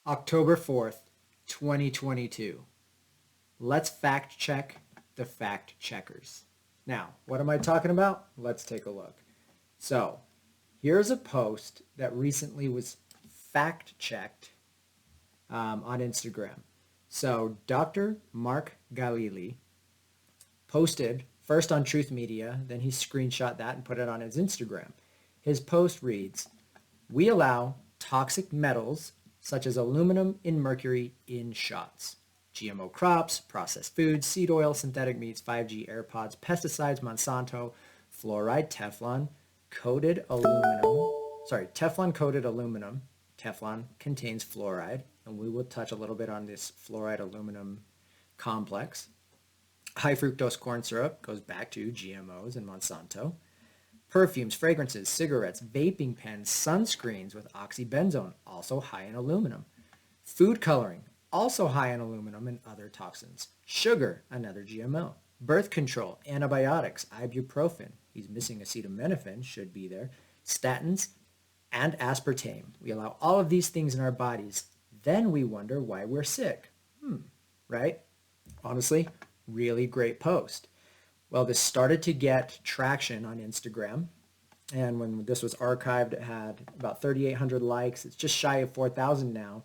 October 4th, 2022. Let's fact check the fact checkers. Now, what am I talking about? Let's take a look. So, here's a post that recently was fact checked on Instagram. So, Dr. Mark Galili posted first on Truth Media, then he screenshot that and put it on his Instagram. His post reads, "We allow toxic metals such as aluminum and mercury in shots. GMO crops, processed foods, seed oil, synthetic meats, 5G AirPods, pesticides, Monsanto, fluoride, Teflon coated aluminum. Teflon contains fluoride, and we will touch a little bit on this fluoride aluminum complex. High fructose corn syrup goes back to GMOs and Monsanto. Perfumes, fragrances, cigarettes, vaping pens, sunscreens with oxybenzone, also high in aluminum. Food coloring, also high in aluminum and other toxins. Sugar, another GMO. Birth control, antibiotics, ibuprofen. He's missing acetaminophen, should be there. Statins, and aspartame. We allow all of these things in our bodies. Then we wonder why we're sick. Right? Honestly, really great post. Well, this started to get traction on Instagram. And when this was archived, it had about 3,800 likes. It's just shy of 4,000 now.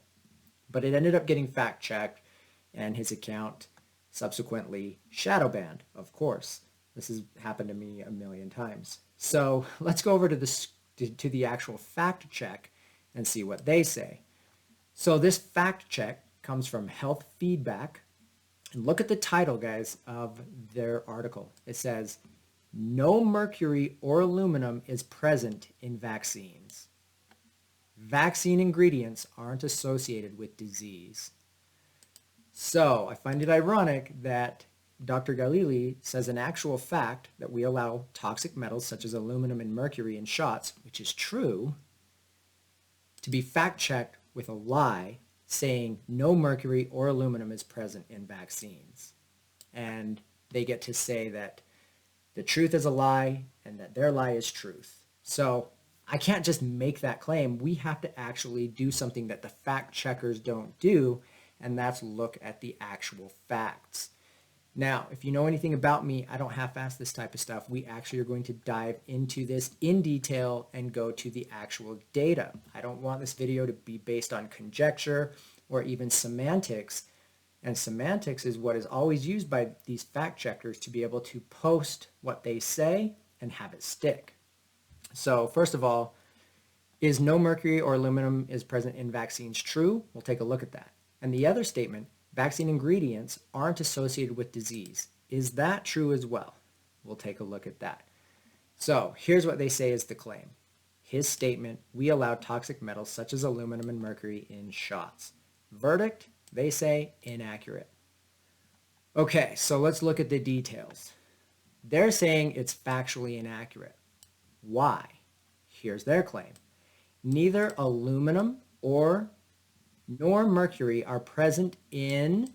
But it ended up getting fact checked, and his account subsequently shadow banned, of course. This has happened to me a million times. So let's go over to the actual fact check and see what they say. So this fact check comes from Health Feedback. And look at the title, guys, of their article. It says, "No mercury or aluminum is present in vaccines. Vaccine ingredients aren't associated with disease." So I find it ironic that Dr. Galili says an actual fact that we allow toxic metals such as aluminum and mercury in shots, which is true, to be fact-checked with a lie saying no mercury or aluminum is present in vaccines. And they get to say that the truth is a lie and that their lie is truth. So I can't just make that claim. We have to actually do something that the fact checkers don't do, and that's look at the actual facts. Now, if you know anything about me, I don't half-ass this type of stuff. We actually are going to dive into this in detail and go to the actual data. I don't want this video to be based on conjecture or even semantics. And semantics is what is always used by these fact checkers to be able to post what they say and have it stick. So first of all, is no mercury or aluminum is present in vaccines true? We'll take a look at that. And the other statement, vaccine ingredients aren't associated with disease. Is that true as well? We'll take a look at that. So here's what they say is the claim. His statement, we allow toxic metals such as aluminum and mercury in shots. Verdict, they say inaccurate. Okay, so let's look at the details. They're saying it's factually inaccurate. Why? Here's their claim. Neither aluminum nor mercury are present in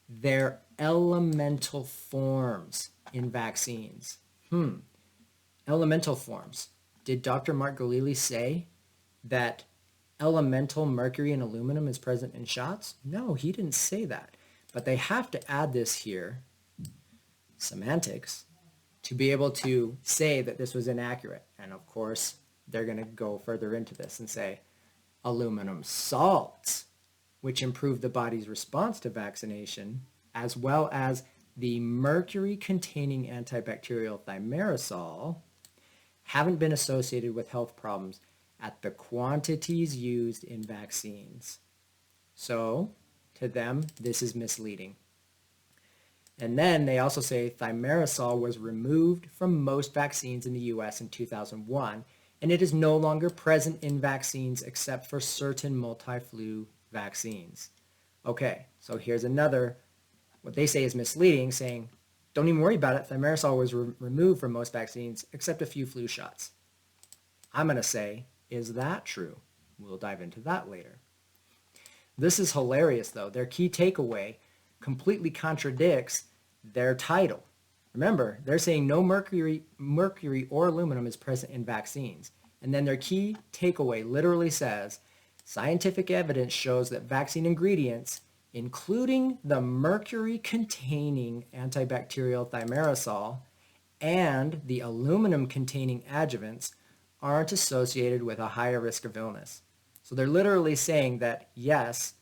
their elemental forms in vaccines. Elemental forms. Did Dr. Mark Galili say that elemental mercury and aluminum is present in shots? No, he didn't say that. But they have to add this here, semantics, to be able to say that this was inaccurate. And of course, they're going to go further into this and say aluminum salts, which improve the body's response to vaccination, as well as the mercury-containing antibacterial thimerosal, haven't been associated with health problems at the quantities used in vaccines. So, to them, this is misleading. And then they also say thimerosal was removed from most vaccines in the US in 2001, and it is no longer present in vaccines except for certain multi-flu vaccines. Okay, so here's another, what they say is misleading, saying, don't even worry about it, thimerosal was removed from most vaccines except a few flu shots. I'm going to say, is that true? We'll dive into that later. This is hilarious though. Their key takeaway completely contradicts their title. Remember, they're saying no mercury or aluminum is present in vaccines. And then their key takeaway literally says Scientific evidence shows that vaccine ingredients, including the mercury-containing antibacterial thimerosal and the aluminum-containing adjuvants, aren't associated with a higher risk of illness. So they're literally saying that, yes,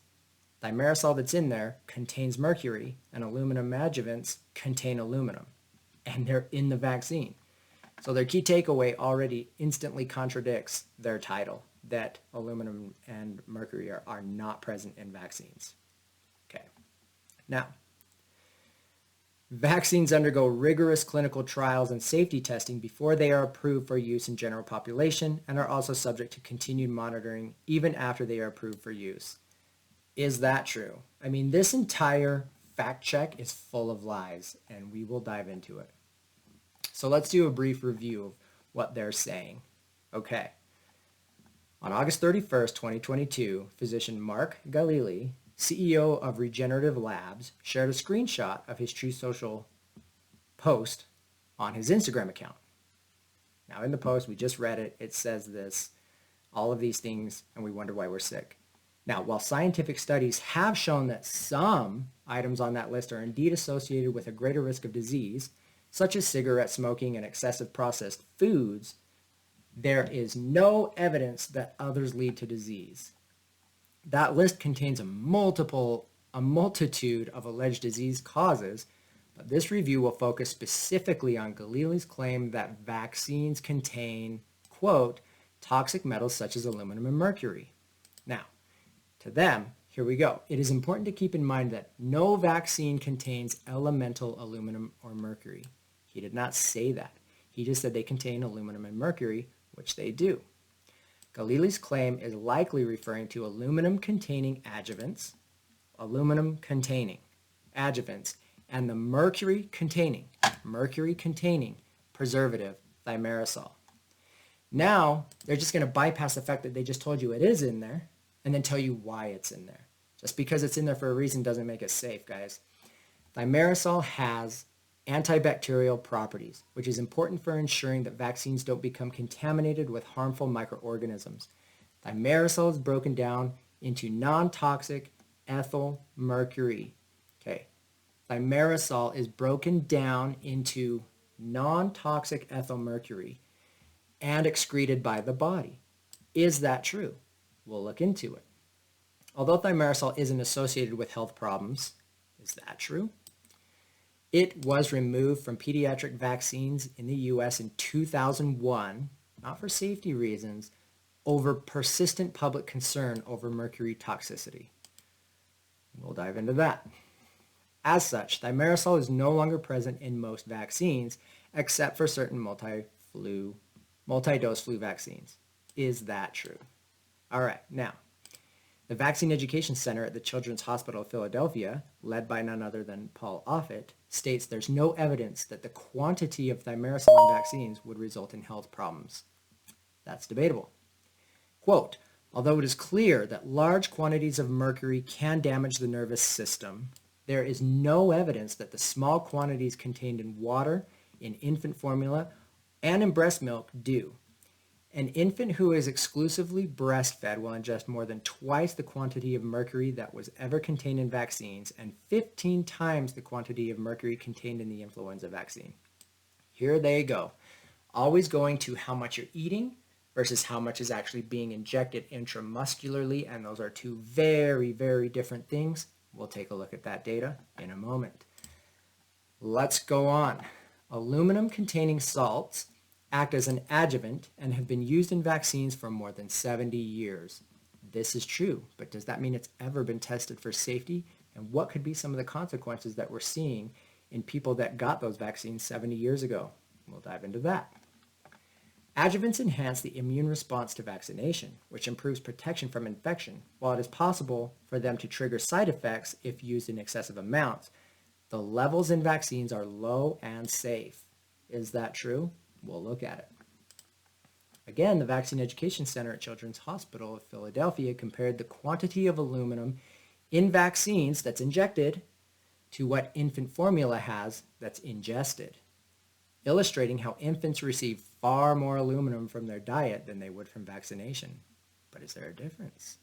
thimerosal that's in there contains mercury and aluminum adjuvants contain aluminum, and they're in the vaccine. So their key takeaway already instantly contradicts their title that aluminum and mercury are not present in vaccines. Okay. Now, vaccines undergo rigorous clinical trials and safety testing before they are approved for use in general population and are also subject to continued monitoring even after they are approved for use. Is that true? I mean, this entire fact check is full of lies, and we will dive into it. So let's do a brief review of what they're saying. Okay. On August 31st, 2022, physician Mark Galili, CEO of Regenerative Labs, shared a screenshot of his Truth Social post on his Instagram account. Now in the post, we just read it, it says this, all of these things, and we wonder why we're sick. Now, while scientific studies have shown that some items on that list are indeed associated with a greater risk of disease, such as cigarette smoking and excessive processed foods, there is no evidence that others lead to disease. That list contains a multitude of alleged disease causes, but this review will focus specifically on Galili's claim that vaccines contain, quote, toxic metals such as aluminum and mercury. Now, to them, here we go. It is important to keep in mind that no vaccine contains elemental aluminum or mercury. He did not say that. He just said they contain aluminum and mercury, which they do. Galili's claim is likely referring to aluminum-containing adjuvants, and the mercury-containing preservative thimerosal. Now, they're just going to bypass the fact that they just told you it is in there and then tell you why it's in there. Just because it's in there for a reason doesn't make it safe, guys. Thimerosal has antibacterial properties, which is important for ensuring that vaccines don't become contaminated with harmful microorganisms. Thimerosal is broken down into non-toxic ethyl mercury. Okay, thimerosal is broken down into non-toxic ethyl mercury and excreted by the body. Is that true? We'll look into it. Although thimerosal isn't associated with health problems, is that true? It was removed from pediatric vaccines in the US in 2001, not for safety reasons, over persistent public concern over mercury toxicity. We'll dive into that. As such, thimerosal is no longer present in most vaccines, except for certain multi-dose flu vaccines. Is that true? All right, now, the Vaccine Education Center at the Children's Hospital of Philadelphia, led by none other than Paul Offit, states there's no evidence that the quantity of thimerosal in vaccines would result in health problems. That's debatable. Quote, although it is clear that large quantities of mercury can damage the nervous system, there is no evidence that the small quantities contained in water, in infant formula, and in breast milk do. An infant who is exclusively breastfed will ingest more than twice the quantity of mercury that was ever contained in vaccines and 15 times the quantity of mercury contained in the influenza vaccine. Here they go. Always going to how much you're eating versus how much is actually being injected intramuscularly, and those are two very, very different things. We'll take a look at that data in a moment. Let's go on. Aluminum-containing salts act as an adjuvant and have been used in vaccines for more than 70 years. This is true, but does that mean it's ever been tested for safety? And what could be some of the consequences that we're seeing in people that got those vaccines 70 years ago? We'll dive into that. Adjuvants enhance the immune response to vaccination, which improves protection from infection. While it is possible for them to trigger side effects if used in excessive amounts, the levels in vaccines are low and safe. Is that true? We'll look at it. Again, the Vaccine Education Center at Children's Hospital of Philadelphia compared the quantity of aluminum in vaccines that's injected to what infant formula has that's ingested, illustrating how infants receive far more aluminum from their diet than they would from vaccination. But is there a difference?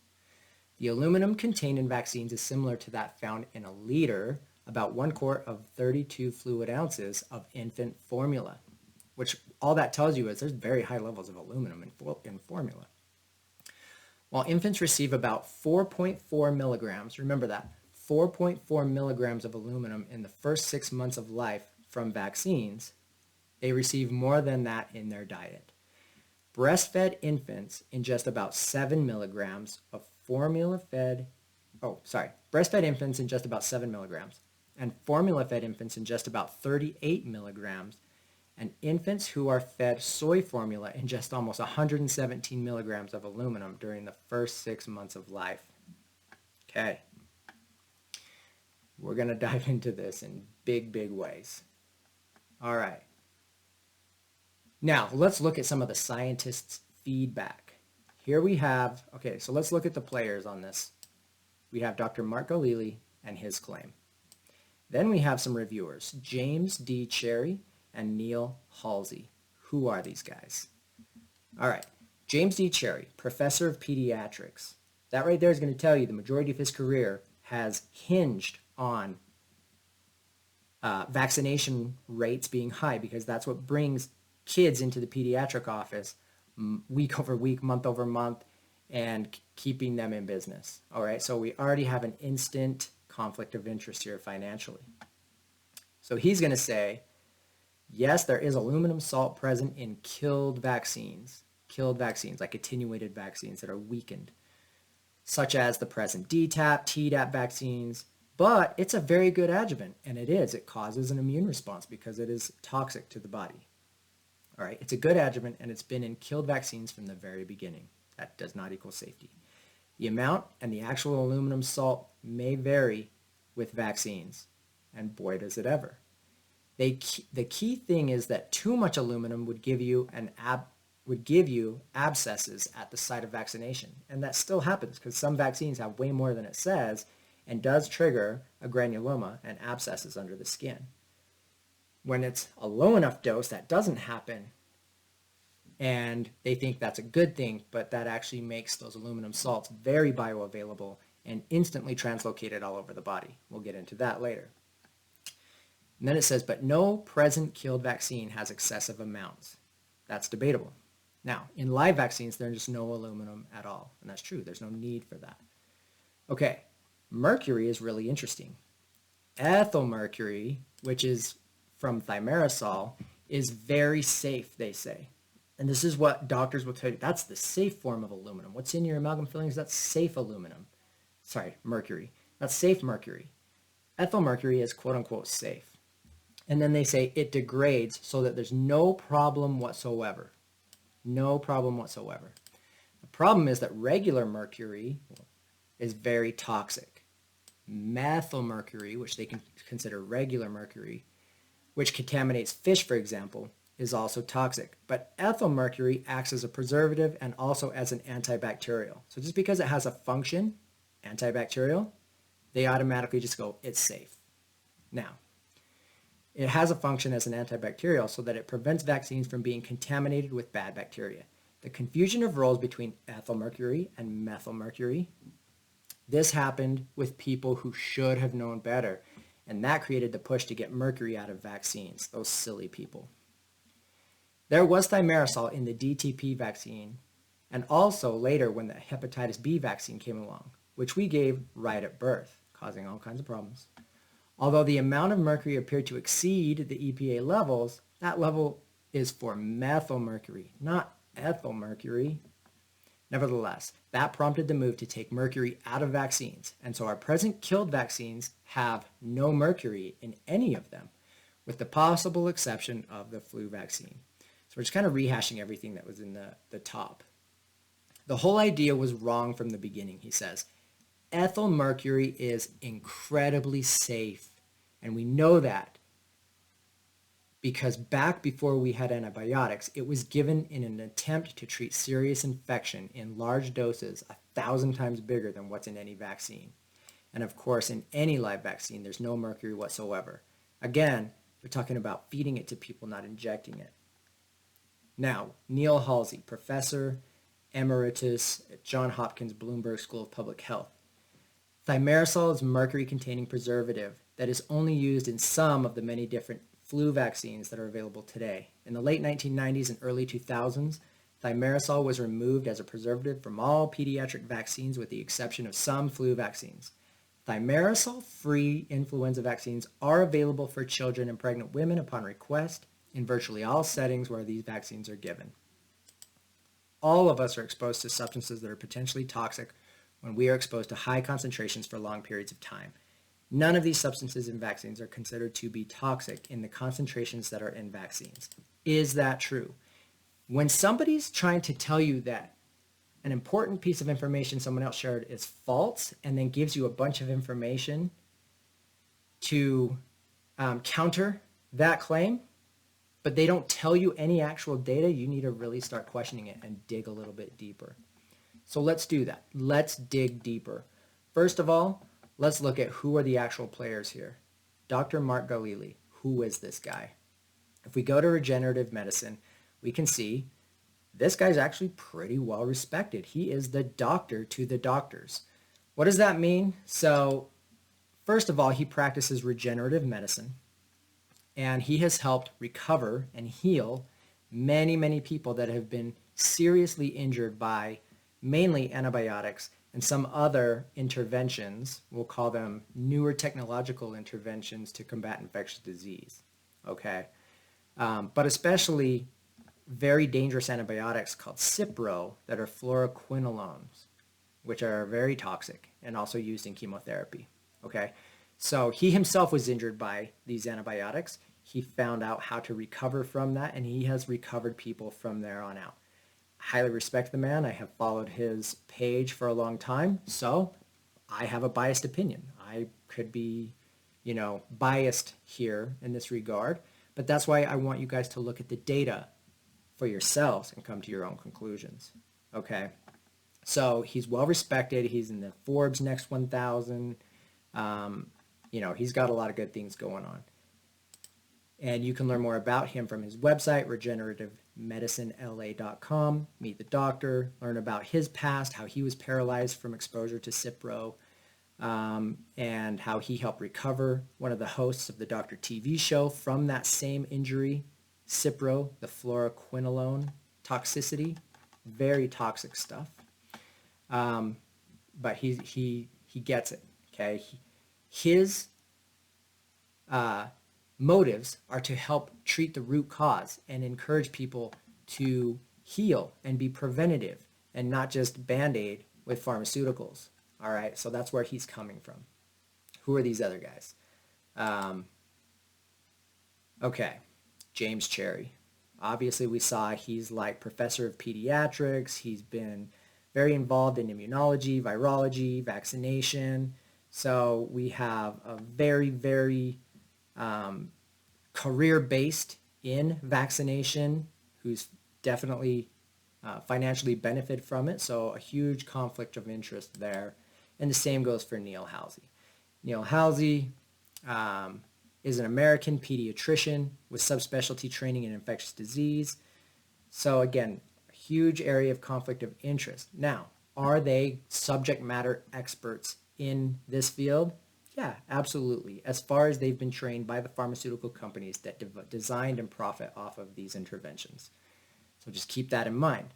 The aluminum contained in vaccines is similar to that found in a liter, about 1 quart of 32 fluid ounces of infant formula, which all that tells you is there's very high levels of aluminum in formula. While infants receive about 4.4 milligrams, remember that, 4.4 milligrams of aluminum in the first 6 months of life from vaccines, they receive more than that in their diet. Breastfed infants ingest about 7 milligrams of breastfed infants ingest about 7 milligrams, and formula-fed infants ingest about 38 milligrams, and infants who are fed soy formula ingest almost 117 milligrams of aluminum during the first 6 months of life. Okay. We're going to dive into this in big, big ways. All right. Now, let's look at some of the scientists' feedback. Here we have, okay, so let's look at the players on this. We have Dr. Mark Galili and his claim. Then we have some reviewers, James D. Cherry and Neil Halsey. Who are these guys? All right, James D. Cherry, professor of pediatrics. That right there is going to tell you the majority of his career has hinged on vaccination rates being high, because that's what brings kids into the pediatric office week over week, month over month, and keeping them in business. All right, so we already have an instant conflict of interest here financially. So he's going to say, yes, there is aluminum salt present in killed vaccines like attenuated vaccines that are weakened, such as the present DTaP, Tdap vaccines, but it's a very good adjuvant, and it causes an immune response because it is toxic to the body. All right, it's a good adjuvant, and it's been in killed vaccines from the very beginning. That does not equal safety. The amount and the actual aluminum salt may vary with vaccines, and boy does it ever. The key thing is that too much aluminum would give you abscesses at the site of vaccination, and that still happens because some vaccines have way more than it says and does trigger a granuloma and abscesses under the skin. When it's a low enough dose, that doesn't happen, and they think that's a good thing, but that actually makes those aluminum salts very bioavailable and instantly translocated all over the body. We'll get into that later. And then it says, but no present killed vaccine has excessive amounts. That's debatable. Now, in live vaccines, there's just no aluminum at all, and that's true. There's no need for that. Okay, mercury is really interesting. Ethyl mercury, which is from thimerosal, is very safe, they say. And this is what doctors will tell you. That's the safe form of aluminum. What's in your amalgam fillings? That's safe aluminum. Sorry, mercury. That's safe mercury. Ethyl mercury is quote-unquote safe. And then they say it degrades so that there's no problem whatsoever. No problem whatsoever. The problem is that regular mercury is very toxic. Methyl mercury, which they can consider regular mercury, which contaminates fish, for example, is also toxic. But ethyl mercury acts as a preservative and also as an antibacterial. So just because it has a function, antibacterial, they automatically just go, it's safe. Now, it has a function as an antibacterial so that it prevents vaccines from being contaminated with bad bacteria. The confusion of roles between ethyl mercury and methyl mercury, this happened with people who should have known better. And that created the push to get mercury out of vaccines, those silly people. There was thimerosal in the DTP vaccine, and also later when the hepatitis B vaccine came along, which we gave right at birth, causing all kinds of problems. Although the amount of mercury appeared to exceed the EPA levels, that level is for methyl mercury, not ethyl mercury. Nevertheless, that prompted the move to take mercury out of vaccines, and so our present killed vaccines have no mercury in any of them, with the possible exception of the flu vaccine. So we're just kind of rehashing everything that was in the top. The whole idea was wrong from the beginning, he says. Ethyl mercury is incredibly safe, and we know that because back before we had antibiotics, it was given in an attempt to treat serious infection in large doses, 1,000 times bigger than what's in any vaccine. And of course, in any live vaccine, there's no mercury whatsoever. Again, we're talking about feeding it to people, not injecting it. Now, Neil Halsey, professor Emeritus at Johns Hopkins Bloomberg School of Public Health. Thimerosal is a mercury-containing preservative that is only used in some of the many different flu vaccines that are available today. In the late 1990s and early 2000s, thimerosal was removed as a preservative from all pediatric vaccines with the exception of some flu vaccines. Thimerosal-free influenza vaccines are available for children and pregnant women upon request in virtually all settings where these vaccines are given. All of us are exposed to substances that are potentially toxic when we are exposed to high concentrations for long periods of time. None of these substances in vaccines are considered to be toxic in the concentrations that are in vaccines. Is that true? When somebody's trying to tell you that an important piece of information someone else shared is false and then gives you a bunch of information to counter that claim, but they don't tell you any actual data, you need to really start questioning it and dig a little bit deeper. So let's do that. Let's dig deeper. First of all, let's look at who are the actual players here. Dr. Mark Galili, who is this guy? If we go to regenerative medicine, we can see this guy's actually pretty well respected. He is the doctor to the doctors. What does that mean? So first of all, he practices regenerative medicine, and he has helped recover and heal many, many people that have been seriously injured by mainly antibiotics and some other interventions. We'll call them newer technological interventions to combat infectious disease, okay? But especially very dangerous antibiotics called Cipro that are fluoroquinolones, which are very toxic and also used in chemotherapy, okay? So he himself was injured by these antibiotics. He found out how to recover from that, and he has recovered people from there on out. Highly respect the man. I have followed his page for a long time, so I have a biased opinion. I could be, biased here in this regard, but that's why I want you guys to look at the data for yourselves and come to your own conclusions, okay? So he's well respected. He's in the Forbes Next 1000. He's got a lot of good things going on. And you can learn more about him from his website, regenerativemedicinela.com. Meet the doctor, learn about his past, how he was paralyzed from exposure to Cipro, and how he helped recover one of the hosts of the Doctor TV show from that same injury, Cipro, the fluoroquinolone toxicity, very toxic stuff. But he gets it, okay? His motives are to help treat the root cause and encourage people to heal and be preventative and not just Band-Aid with pharmaceuticals. All right, so that's where he's coming from. Who are these other guys? Okay, James Cherry. Obviously, we saw he's like professor of pediatrics. He's been very involved in immunology, virology, vaccination. So we have a very, very career-based in vaccination, who's definitely financially benefited from it. So a huge conflict of interest there. And the same goes for Neil Halsey. Neil Halsey is an American pediatrician with subspecialty training in infectious disease. So again, a huge area of conflict of interest. Now, are they subject matter experts in this field? Yeah, absolutely. As far as they've been trained by the pharmaceutical companies that designed and profit off of these interventions. So just keep that in mind.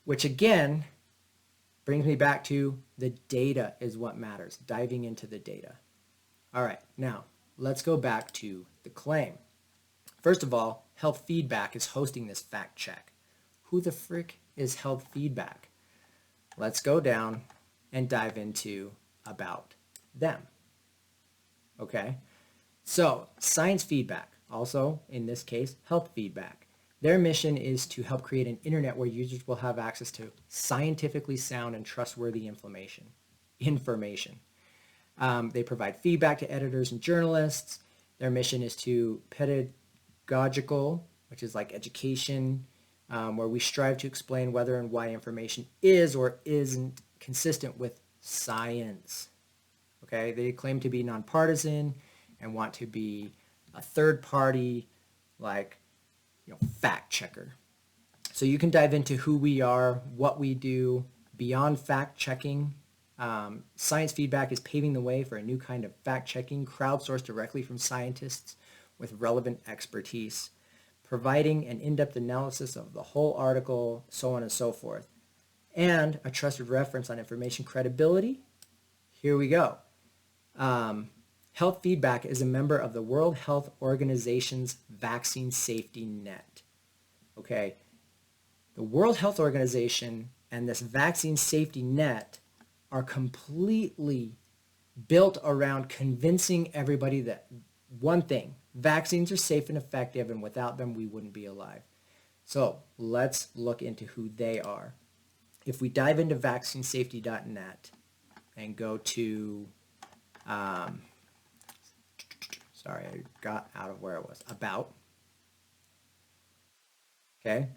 Which again, brings me back to the data is what matters, diving into the data. All right, now let's go back to the claim. First of all, Health Feedback is hosting this fact check. Who the frick is Health Feedback? Let's go down and dive into about them. Okay, so Science Feedback, also in this case, Health Feedback. Their mission is to help create an internet where users will have access to scientifically sound and trustworthy information. They provide feedback to editors and journalists. Their mission is to pedagogical, which is like education, where we strive to explain whether and why information is or isn't consistent with science. Okay, they claim to be nonpartisan and want to be a third party, like, fact checker. So you can dive into who we are, what we do, beyond fact checking. Science feedback is paving the way for a new kind of fact checking, crowdsourced directly from scientists with relevant expertise, providing an in-depth analysis of the whole article, so on and so forth, and a trusted reference on information credibility. Here we go. Health Feedback is a member of the World Health Organization's vaccine safety net. Okay, the World Health Organization and this vaccine safety net are completely built around convincing everybody that one thing, vaccines are safe and effective, and without them, we wouldn't be alive. So let's look into who they are. If we dive into vaccinesafety.net and go to, sorry, I got out of where it was, about, okay?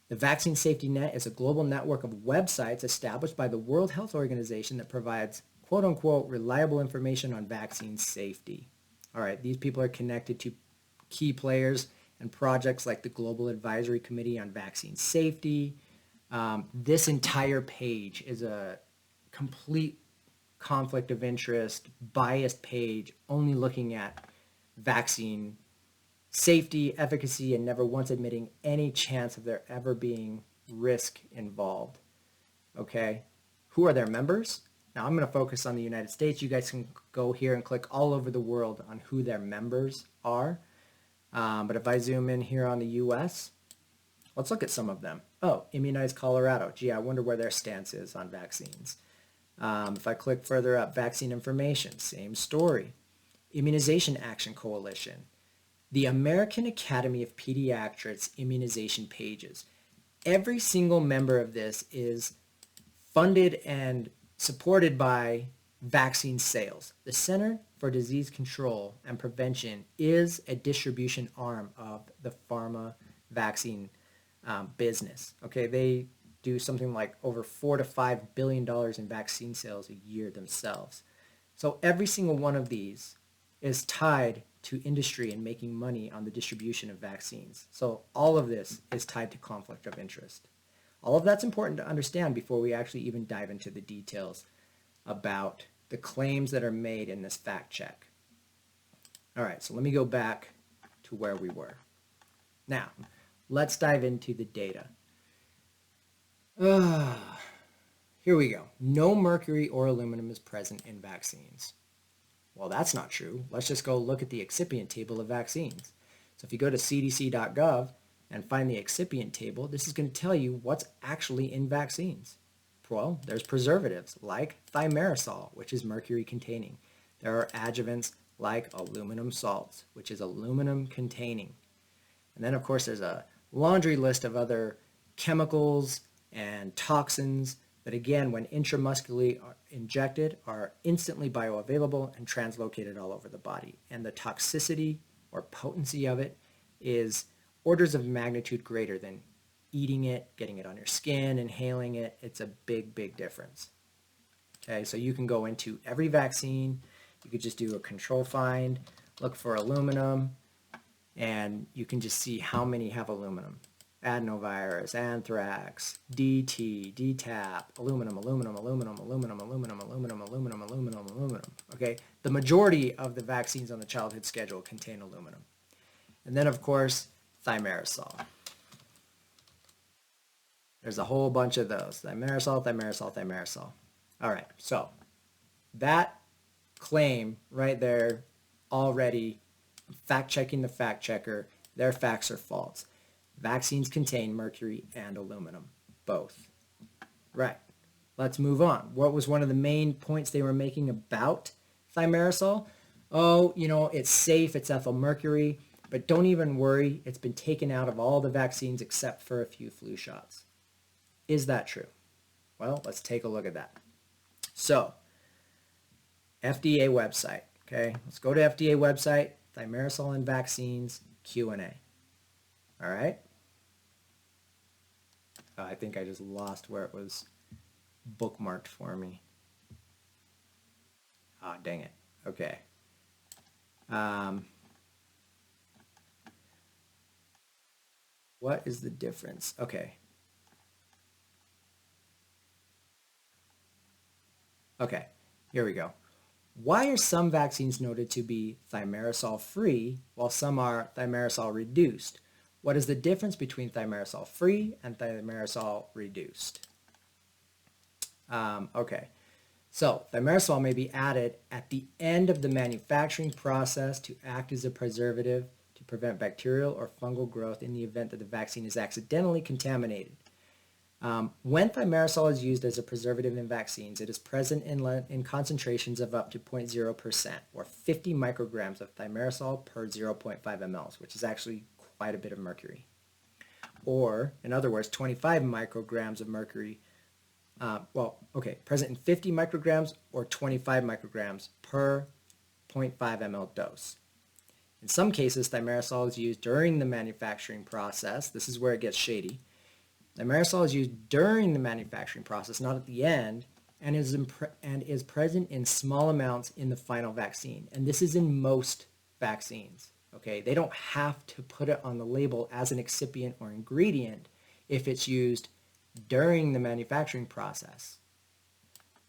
The Vaccine Safety Net is a global network of websites established by the World Health Organization that provides quote unquote reliable information on vaccine safety. All right, these people are connected to key players and projects like the Global Advisory Committee on Vaccine Safety. This entire page is a complete conflict of interest, biased page, only looking at vaccine safety, efficacy, and never once admitting any chance of there ever being risk involved. Okay, who are their members? Now I'm going to focus on the United States. You guys can go here and click all over the world on who their members are. But if I zoom in here on the US, let's look at some of them. Oh, Immunize Colorado. Gee, I wonder where their stance is on vaccines. If I click further up, vaccine information, same story. Immunization Action Coalition. The American Academy of Pediatrics immunization pages. Every single member of this is funded and supported by vaccine sales. The Center for Disease Control and Prevention is a distribution arm of the pharma vaccine business. Okay, they do something like over $4 to $5 billion in vaccine sales a year themselves. So every single one of these is tied to industry and making money on the distribution of vaccines. So all of this is tied to conflict of interest. All of that's important to understand before we actually even dive into the details about the claims that are made in this fact check. All right, so let me go back to where we were. Now, let's dive into the data. Here we go. No mercury or aluminum is present in vaccines. Well, that's not true. Let's just go look at the excipient table of vaccines. So if you go to cdc.gov and find the excipient table, this is going to tell you what's actually in vaccines. Well, there's preservatives like thimerosal, which is mercury containing. There are adjuvants like aluminum salts, which is aluminum containing. And then, of course, there's a laundry list of other chemicals and toxins that, again, when intramuscularly injected, are instantly bioavailable and translocated all over the body. And the toxicity or potency of it is orders of magnitude greater than eating it, getting it on your skin, inhaling it. It's a big, big difference. Okay, so you can go into every vaccine. You could just do a control find, look for aluminum, and you can just see how many have aluminum. Adenovirus, anthrax, DT, DTaP, aluminum, aluminum, aluminum, aluminum, aluminum, aluminum, aluminum, aluminum, aluminum. Okay, the majority of the vaccines on the childhood schedule contain aluminum. And then, of course, thimerosal. There's a whole bunch of those. Thimerosal, thimerosal, thimerosal. All right, so that claim right there already, fact-checking the fact checker, their facts are false. Vaccines contain mercury and aluminum, both. Right, let's move on. What was one of the main points they were making about thimerosal? Oh, you know, it's safe, it's ethyl mercury, but don't even worry, it's been taken out of all the vaccines except for a few flu shots. Is that true? Well, let's take a look at that. So, FDA website, okay? Let's go to FDA website, thimerosal and vaccines, Q&A. All right? I think I just lost where it was bookmarked for me. Ah, dang it. Okay. what is the difference? Okay. Okay, here we go. Why are some vaccines noted to be thimerosal free while some are thimerosal reduced? What is the difference between thimerosal free and thimerosal reduced? Okay, so thimerosal may be added at the end of the manufacturing process to act as a preservative to prevent bacterial or fungal growth in the event that the vaccine is accidentally contaminated. When thimerosal is used as a preservative in vaccines, it is present in concentrations of up to 0.0% or 50 micrograms of thimerosal per 0.5 mLs, which is actually quite a bit of mercury. Or, in other words, 25 micrograms of mercury, present in 50 micrograms or 25 micrograms per 0.5 ml dose. In some cases, thimerosal is used during the manufacturing process. This is where it gets shady. Thimerosal is used during the manufacturing process, not at the end, and is present in small amounts in the final vaccine. And this is in most vaccines. Okay, they don't have to put it on the label as an excipient or ingredient if it's used during the manufacturing process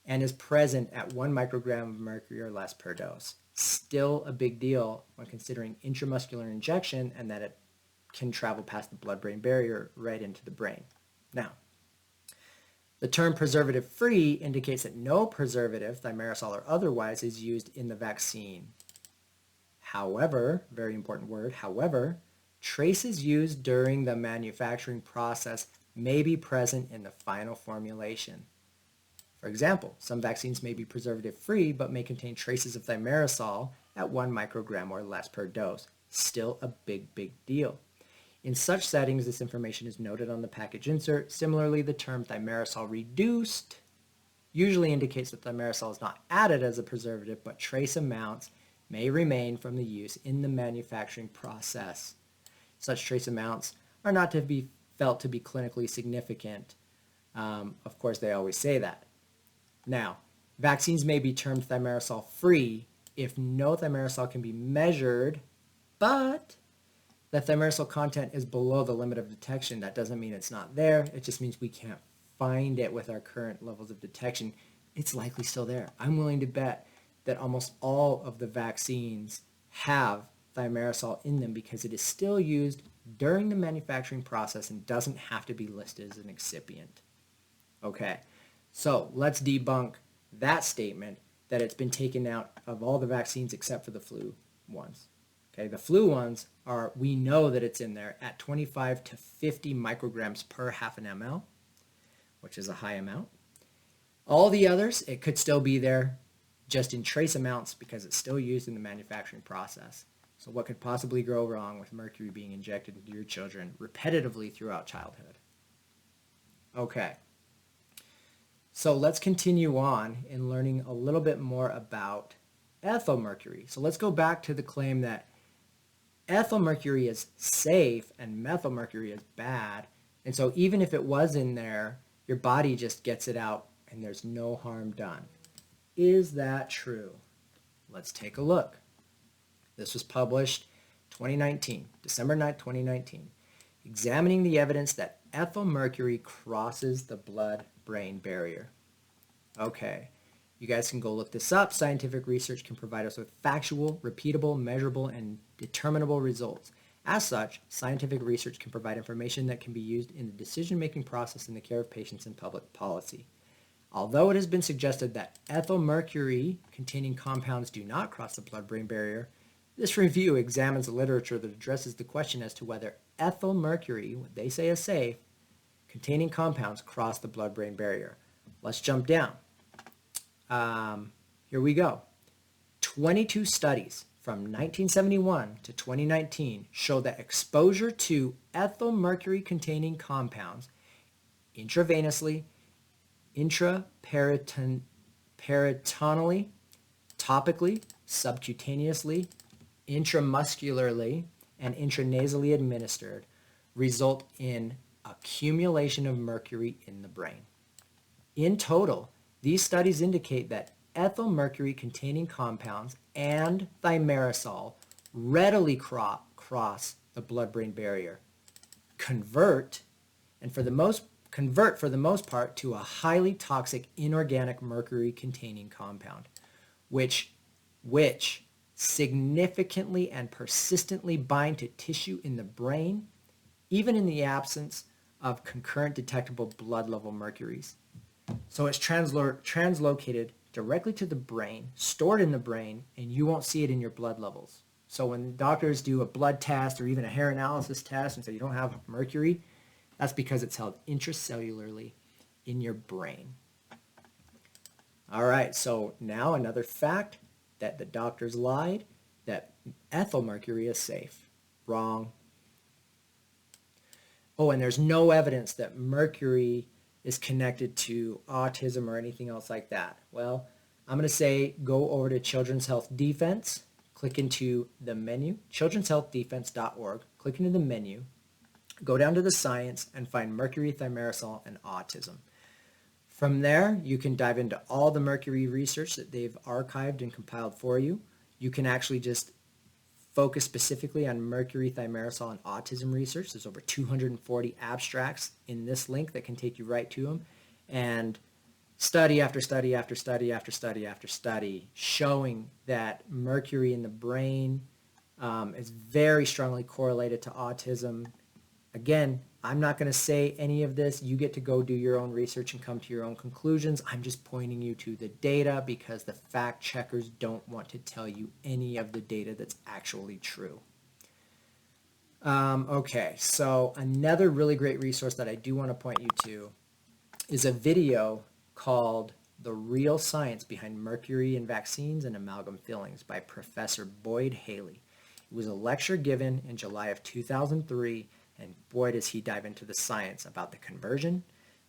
and is present at 1 microgram of mercury or less per dose. Still a big deal when considering intramuscular injection and that it can travel past the blood-brain barrier right into the brain. Now, the term preservative-free indicates that no preservative, thimerosal or otherwise, is used in the vaccine. However, very important word, however, traces used during the manufacturing process may be present in the final formulation. For example, some vaccines may be preservative-free but may contain traces of thimerosal at 1 microgram or less per dose. Still a big deal. In such settings, this information is noted on the package insert. Similarly, the term thimerosal reduced usually indicates that thimerosal is not added as a preservative, but trace amounts may remain from the use in the manufacturing process. Such trace amounts are not to be felt to be clinically significant. Of course, they always say that. Now, vaccines may be termed thimerosal free if no thimerosal can be measured, but the thimerosal content is below the limit of detection. That doesn't mean it's not there. It just means we can't find it with our current levels of detection. It's likely still there. I'm willing to bet that almost all of the vaccines have thimerosal in them because it is still used during the manufacturing process and doesn't have to be listed as an excipient. Okay, so let's debunk that statement that it's been taken out of all the vaccines except for the flu ones. Okay, the flu ones are, we know that it's in there at 25 to 50 micrograms per half an ml, which is a high amount. All the others, it could still be there just in trace amounts because it's still used in the manufacturing process. So what could possibly go wrong with mercury being injected into your children repetitively throughout childhood? Okay, so let's continue on in learning a little bit more about ethyl mercury. So let's go back to the claim that ethyl mercury is safe and methyl mercury is bad. And so even if it was in there, your body just gets it out and there's no harm done. Is that true? Let's take a look. This was published 2019, December 9th, 2019, examining the evidence that ethyl mercury crosses the blood-brain barrier. Okay, you guys can go look this up. Scientific research can provide us with factual, repeatable, measurable, and determinable results. As such, scientific research can provide information that can be used in the decision-making process in the care of patients and public policy. Although it has been suggested that ethyl mercury containing compounds do not cross the blood-brain barrier, this review examines the literature that addresses the question as to whether ethyl mercury, what they say is safe, containing compounds cross the blood-brain barrier. Let's jump down. Here we go. 22 studies from 1971 to 2019 show that exposure to ethyl mercury containing compounds intravenously, intraperitoneally, topically, subcutaneously, intramuscularly, and intranasally administered result in accumulation of mercury in the brain. In total, these studies indicate that ethyl mercury containing compounds and thimerosal readily cross the blood-brain barrier. convert for the most part to a highly toxic inorganic mercury containing compound, which significantly and persistently bind to tissue in the brain, even in the absence of concurrent detectable blood level mercuries. So it's translocated directly to the brain, stored in the brain, and you won't see it in your blood levels. So when doctors do a blood test or even a hair analysis test and say you don't have mercury, that's because it's held intracellularly in your brain. All right, so now another fact that the doctors lied, that ethyl mercury is safe. Wrong. Oh, and there's no evidence that mercury is connected to autism or anything else like that. Well, I'm going to say go over to Children's Health Defense, click into the menu, children'shealthdefense.org, click into the menu, go down to the science and find mercury, thimerosal, and autism. From there, you can dive into all the mercury research that they've archived and compiled for you. You can actually just focus specifically on mercury, thimerosal, and autism research. There's over 240 abstracts in this link that can take you right to them. And study after study after study after study after study showing that mercury in the brain is very strongly correlated to autism. Again, I'm not going to say any of this. You get to go do your own research and come to your own conclusions. I'm just pointing you to the data because the fact checkers don't want to tell you any of the data that's actually true. Okay, so another really great resource that I do want to point you to is a video called The Real Science Behind Mercury in Vaccines and Amalgam Fillings by Professor Boyd Haley. It was a lecture given in July of 2003, and boy does he dive into the science about the conversion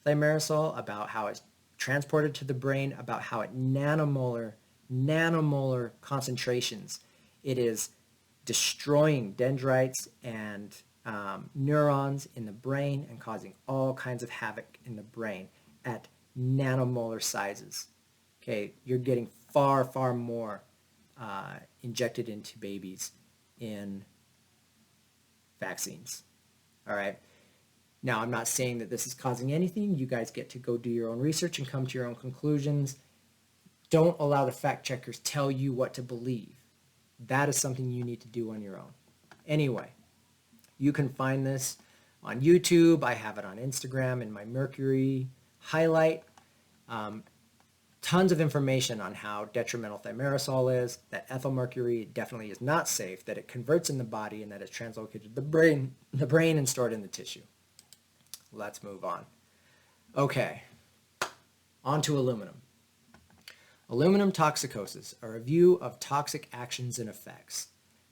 thimerosal, about how it's transported to the brain, about how at nanomolar concentrations it is destroying dendrites and neurons in the brain and causing all kinds of havoc in the brain at nanomolar sizes. Okay, you're getting far, far more injected into babies in vaccines. All right. Now, I'm not saying that this is causing anything. You guys get to go do your own research and come to your own conclusions. Don't allow the fact checkers tell you what to believe. That is something you need to do on your own. Anyway, you can find this on YouTube. I have it on Instagram in my Mercury highlight. Tons of information on how detrimental thimerosal is, that ethyl mercury definitely is not safe, that it converts in the body, and that it's translocated to the brain and stored in the tissue. Let's move on. Okay, on to aluminum. Aluminum toxicosis, a review of toxic actions and effects.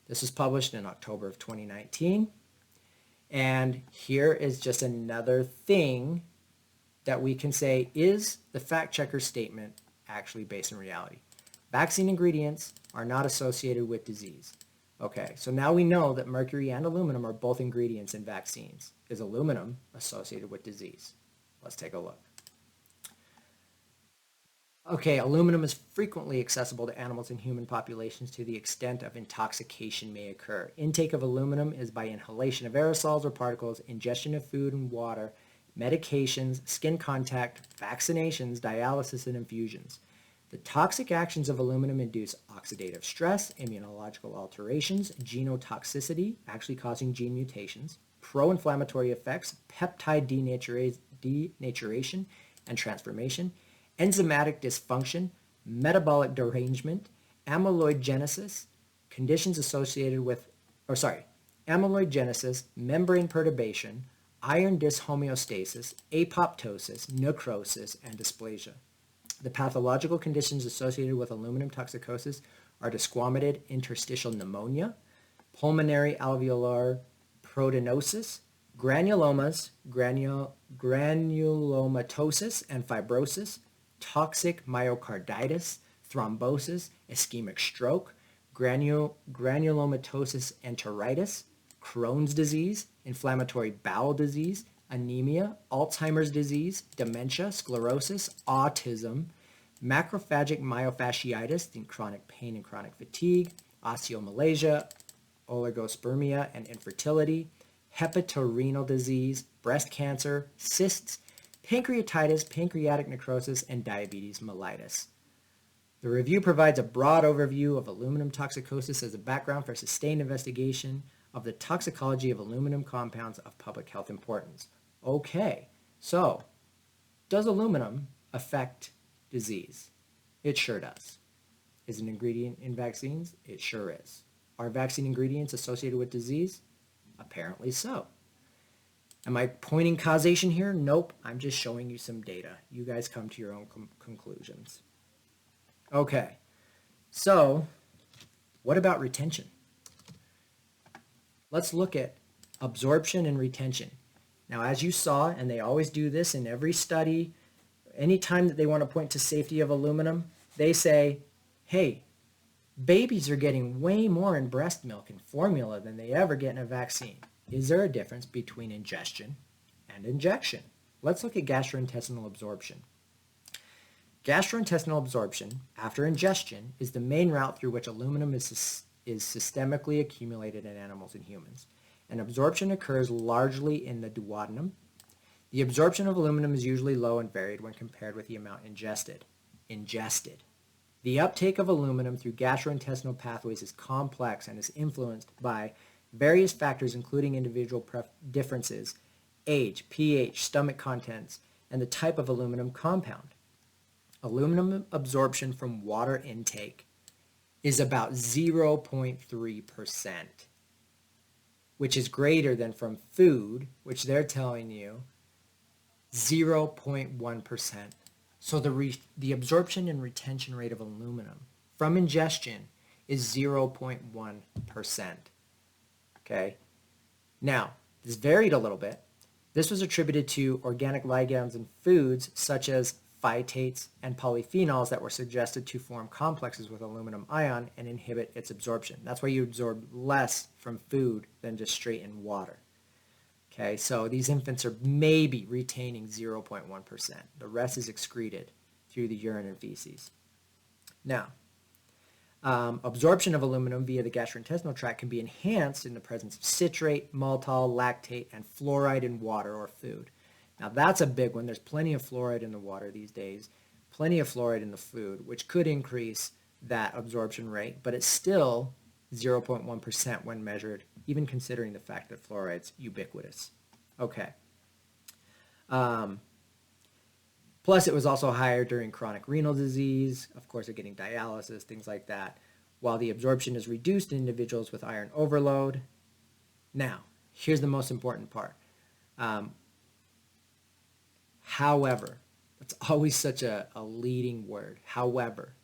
This was published in October of 2019. And here is just another thing that we can say, is the fact checker statement actually based in reality? Vaccine ingredients are not associated with disease. Okay, so now we know that mercury and aluminum are both ingredients in vaccines. Is aluminum associated with disease? Let's take a look. Okay, aluminum is frequently accessible to animals and human populations to the extent of intoxication may occur. Intake of aluminum is by inhalation of aerosols or particles, ingestion of food and water, medications, skin contact, vaccinations, dialysis, and infusions. The toxic actions of aluminum induce oxidative stress, immunological alterations, genotoxicity, actually causing gene mutations, pro-inflammatory effects, peptide denaturation and transformation, enzymatic dysfunction, metabolic derangement, amyloidogenesis, conditions associated with, amyloidogenesis, membrane perturbation, iron dyshomeostasis, apoptosis, necrosis, and dysplasia. The pathological conditions associated with aluminum toxicosis are desquamated interstitial pneumonia, pulmonary alveolar proteinosis, granulomas, granulomatosis and fibrosis, toxic myocarditis, thrombosis, ischemic stroke, granulomatosis enteritis, Crohn's disease, inflammatory bowel disease, anemia, Alzheimer's disease, dementia, sclerosis, autism, macrophagic myofasciitis, chronic pain and chronic fatigue, osteomalacia, oligospermia and infertility, hepatorenal disease, breast cancer, cysts, pancreatitis, pancreatic necrosis, and diabetes mellitus. The review provides a broad overview of aluminum toxicosis as a background for sustained investigation of the toxicology of aluminum compounds of public health importance. Okay, so does aluminum affect disease? It sure does. Is it an ingredient in vaccines? It sure is. Are vaccine ingredients associated with disease? Apparently so. Am I pointing causation here? Nope. I'm just showing you some data. You guys come to your own conclusions. Okay, so what about retention? Let's look at absorption and retention. Now, as you saw, and they always do this in every study, anytime that they want to point to safety of aluminum, they say, hey, babies are getting way more in breast milk and formula than they ever get in a vaccine. Is there a difference between ingestion and injection? Let's look at gastrointestinal absorption. Gastrointestinal absorption after ingestion is the main route through which aluminum is systemically accumulated in animals and humans. And absorption occurs largely in the duodenum. The absorption of aluminum is usually low and varied when compared with the amount ingested. The uptake of aluminum through gastrointestinal pathways is complex and is influenced by various factors including individual differences, age, pH, stomach contents, and the type of aluminum compound. Aluminum absorption from water intake is about 0.3%, which is greater than from food, which they're telling you 0.1%. So the absorption and retention rate of aluminum from ingestion is 0.1%. Okay. Now, this varied a little bit. This was attributed to organic ligands in foods such as phytates and polyphenols that were suggested to form complexes with aluminum ion and inhibit its absorption. That's why you absorb less from food than just straight in water. Okay, so these infants are maybe retaining 0.1%. The rest is excreted through the urine and feces. Now, absorption of aluminum via the gastrointestinal tract can be enhanced in the presence of citrate, maltol, lactate, and fluoride in water or food. Now that's a big one. There's plenty of fluoride in the water these days, plenty of fluoride in the food, which could increase that absorption rate, but it's still 0.1% when measured, even considering the fact that fluoride's ubiquitous. Okay. Plus, it was also higher during chronic renal disease. Of course, they're getting dialysis, things like that, while the absorption is reduced in individuals with iron overload. Now, here's the most important part. However, that's always such a leading word. However,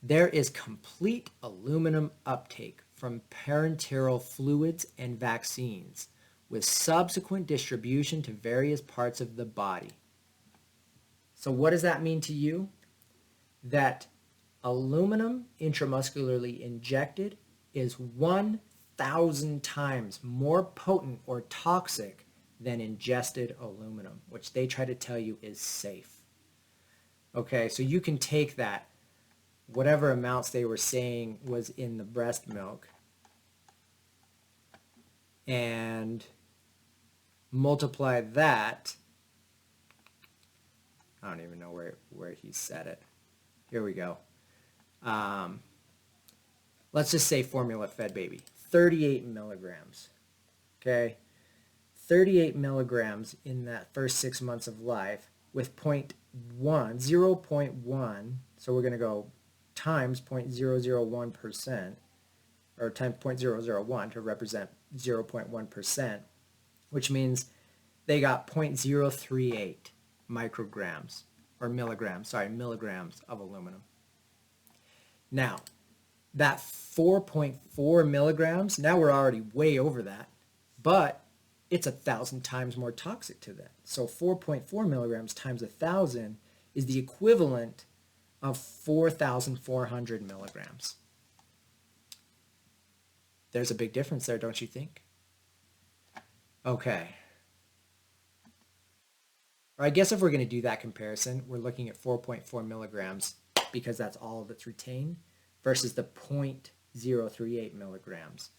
there is complete aluminum uptake from parenteral fluids and vaccines with subsequent distribution to various parts of the body. So what does that mean to you? That aluminum intramuscularly injected is 1,000 times more potent or toxic than ingested aluminum, which they try to tell you is safe. Okay, so you can take that, whatever amounts they were saying was in the breast milk, and multiply that. I don't even know where he said it. Here we go. Let's just say formula-fed baby, 38 milligrams. Okay. 38 milligrams in that first 6 months of life with 0.1, so we're going to go times 0.001%, or times 0.001 to represent 0.1%, which means they got 0.038 micrograms, or milligrams of aluminum. Now, that 4.4 milligrams, now we're already way over that, but it's 1,000 times more toxic to that. So 4.4 milligrams times 1,000 is the equivalent of 4,400 milligrams. There's a big difference there, don't you think? Okay. Or I guess if we're going to do that comparison, we're looking at 4.4 milligrams because that's all that's retained versus the 0.038 milligrams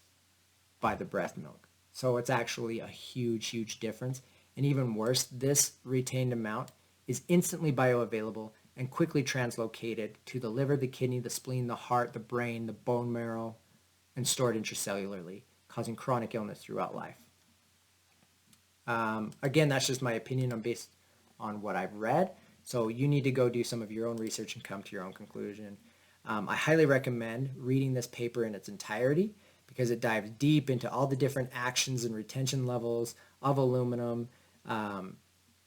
by the breast milk. So it's actually a huge, huge difference. And even worse, this retained amount is instantly bioavailable and quickly translocated to the liver, the kidney, the spleen, the heart, the brain, the bone marrow, and stored intracellularly, causing chronic illness throughout life. Again, that's just my opinion based on what I've read. So you need to go do some of your own research and come to your own conclusion. I highly recommend reading this paper in its entirety because it dives deep into all the different actions and retention levels of aluminum,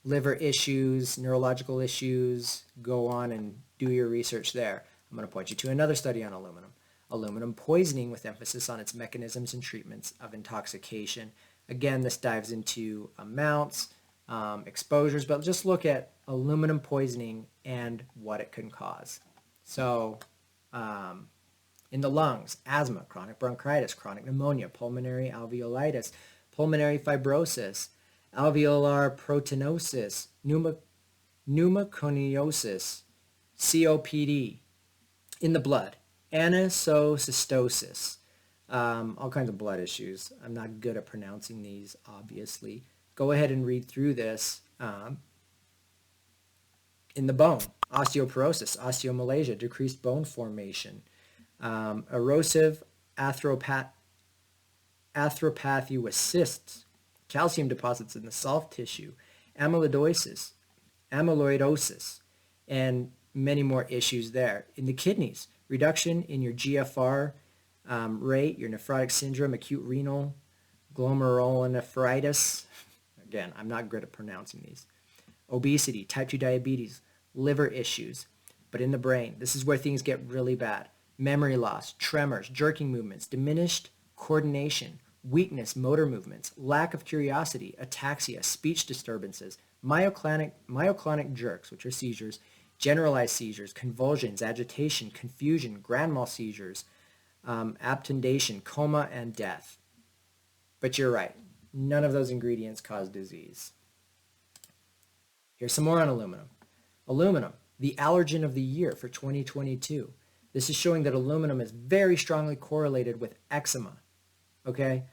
liver issues, neurological issues. Go on and do your research there. I'm going to point you to another study on aluminum. Aluminum poisoning with emphasis on its mechanisms and treatments of intoxication. Again, this dives into amounts, exposures, but just look at aluminum poisoning and what it can cause. So in the lungs, asthma, chronic bronchitis, chronic pneumonia, pulmonary alveolitis, pulmonary fibrosis, alveolar proteinosis, pneumoconiosis, COPD, in the blood, anisocytosis, all kinds of blood issues. I'm not good at pronouncing these, obviously. Go ahead and read through this. In the bone, osteoporosis, osteomalacia, decreased bone formation, erosive arthropathy with cysts, calcium deposits in the soft tissue, amyloidosis, and many more issues there. In the kidneys, reduction in your GFR rate, your nephrotic syndrome, acute renal glomerulonephritis. Again, I'm not good at pronouncing these. Obesity, type 2 diabetes, liver issues. But in the brain, this is where things get really bad. Memory loss, tremors, jerking movements, diminished coordination, weakness, motor movements, lack of curiosity, ataxia, speech disturbances, myoclonic jerks, which are seizures, generalized seizures, convulsions, agitation, confusion, grand mal seizures, abtendation, coma, and death. But you're right. None of those ingredients cause disease. Here's some more on aluminum. Aluminum, the allergen of the year for 2022. This is showing that aluminum is very strongly correlated with eczema. Okay?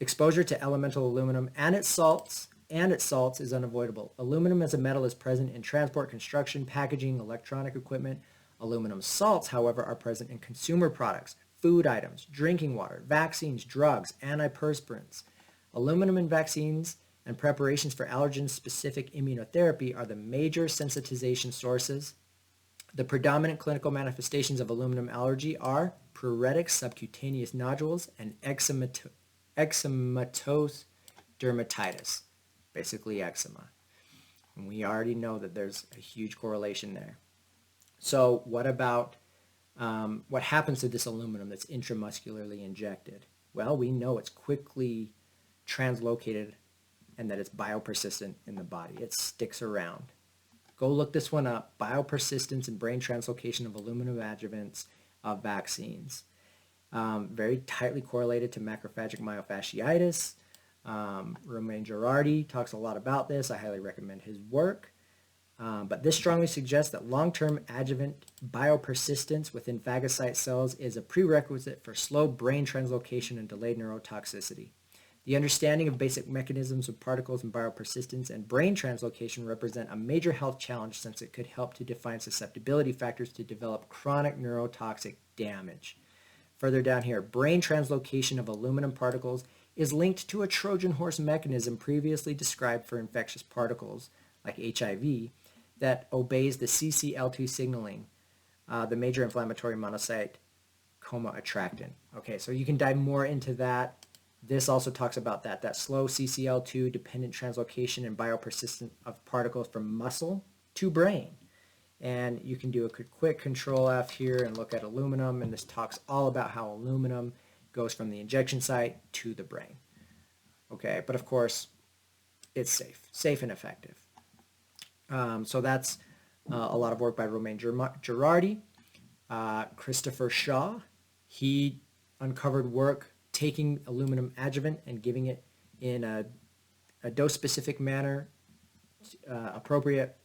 Exposure to elemental aluminum and its salts is unavoidable. Aluminum as a metal is present in transport, construction, packaging, electronic equipment. Aluminum salts, however, are present in consumer products, food items, drinking water, vaccines, drugs, antiperspirants. Aluminum in vaccines and preparations for allergen-specific immunotherapy are the major sensitization sources. The predominant clinical manifestations of aluminum allergy are pruritic subcutaneous nodules and eczematous dermatitis, basically eczema. And we already know that there's a huge correlation there. So what about what happens to this aluminum that's intramuscularly injected? Well, we know it's quickly translocated and that it's biopersistent in the body. It sticks around. Go look this one up, biopersistence and brain translocation of aluminum adjuvants of vaccines. Very tightly correlated to macrophagic myofasciitis. Romain Girardi talks a lot about this. I highly recommend his work. But this strongly suggests that long-term adjuvant biopersistence within phagocyte cells is a prerequisite for slow brain translocation and delayed neurotoxicity. The understanding of basic mechanisms of particles and biopersistence and brain translocation represent a major health challenge since it could help to define susceptibility factors to develop chronic neurotoxic damage. Further down here, brain translocation of aluminum particles is linked to a Trojan horse mechanism previously described for infectious particles like HIV that obeys the CCL2 signaling, the major inflammatory monocyte coma attractant. Okay, so you can dive more into that. This also talks about that slow CCL2 dependent translocation and biopersistence of particles from muscle to brain. And you can do a quick control F here and look at aluminum, and this talks all about how aluminum goes from the injection site to the brain. Okay, but of course, it's safe and effective. So that's a lot of work by Romain Girardi. Christopher Shaw, he uncovered work taking aluminum adjuvant and giving it in a dose-specific manner, appropriate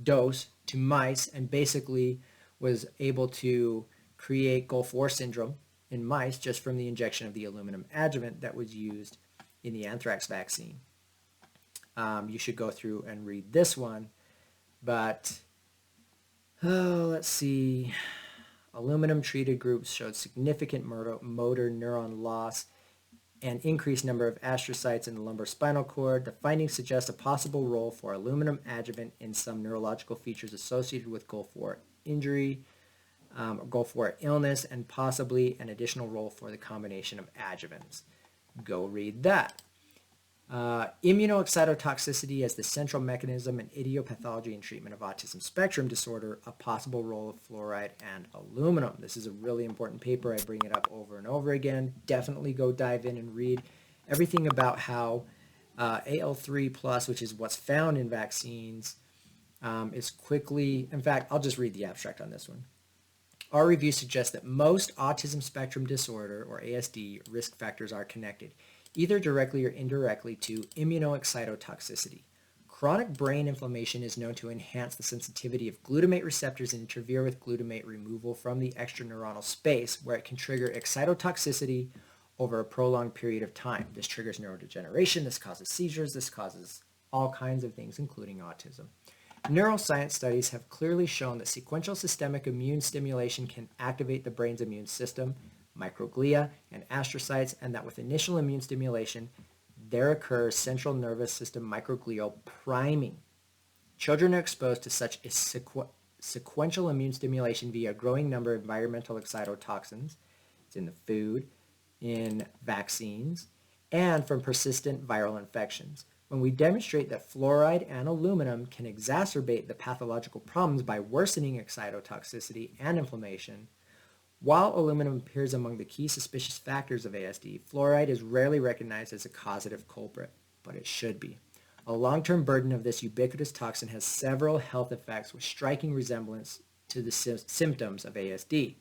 dose to mice, and basically was able to create Gulf War syndrome in mice just from the injection of the aluminum adjuvant that was used in the anthrax vaccine. You should go through and read this one, but let's see. Aluminum treated groups showed significant motor neuron loss and increased number of astrocytes in the lumbar spinal cord. The findings suggest a possible role for aluminum adjuvant in some neurological features associated with Gulf War injury, Gulf War illness, and possibly an additional role for the combination of adjuvants. Go read that. Immunoexcitotoxicity as the central mechanism in idiopathology and treatment of autism spectrum disorder, a possible role of fluoride and aluminum. This is a really important paper. I bring it up over and over again. Definitely go dive in and read everything about how AL3+, which is what's found in vaccines, is quickly, in fact, I'll just read the abstract on this one. Our review suggests that most autism spectrum disorder, or ASD, risk factors are connected, either directly or indirectly, to immunoexcitotoxicity. Chronic brain inflammation is known to enhance the sensitivity of glutamate receptors and interfere with glutamate removal from the extraneuronal space, where it can trigger excitotoxicity over a prolonged period of time. This triggers neurodegeneration, this causes seizures, this causes all kinds of things, including autism. Neuroscience studies have clearly shown that sequential systemic immune stimulation can activate the brain's immune system, microglia, and astrocytes, and that with initial immune stimulation, there occurs central nervous system microglial priming. Children are exposed to such a sequential immune stimulation via a growing number of environmental excitotoxins. It's in the food, in vaccines, and from persistent viral infections. When we demonstrate that fluoride and aluminum can exacerbate the pathological problems by worsening excitotoxicity and inflammation, while aluminum appears among the key suspicious factors of ASD, fluoride is rarely recognized as a causative culprit, but it should be. A long-term burden of this ubiquitous toxin has several health effects with striking resemblance to the symptoms of ASD.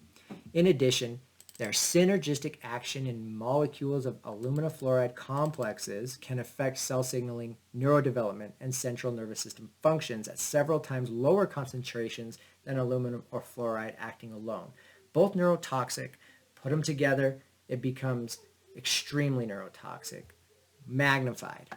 In addition, their synergistic action in molecules of alumina fluoride complexes can affect cell signaling, neurodevelopment, and central nervous system functions at several times lower concentrations than aluminum or fluoride acting alone. Both neurotoxic. Put them together, it becomes extremely neurotoxic, magnified.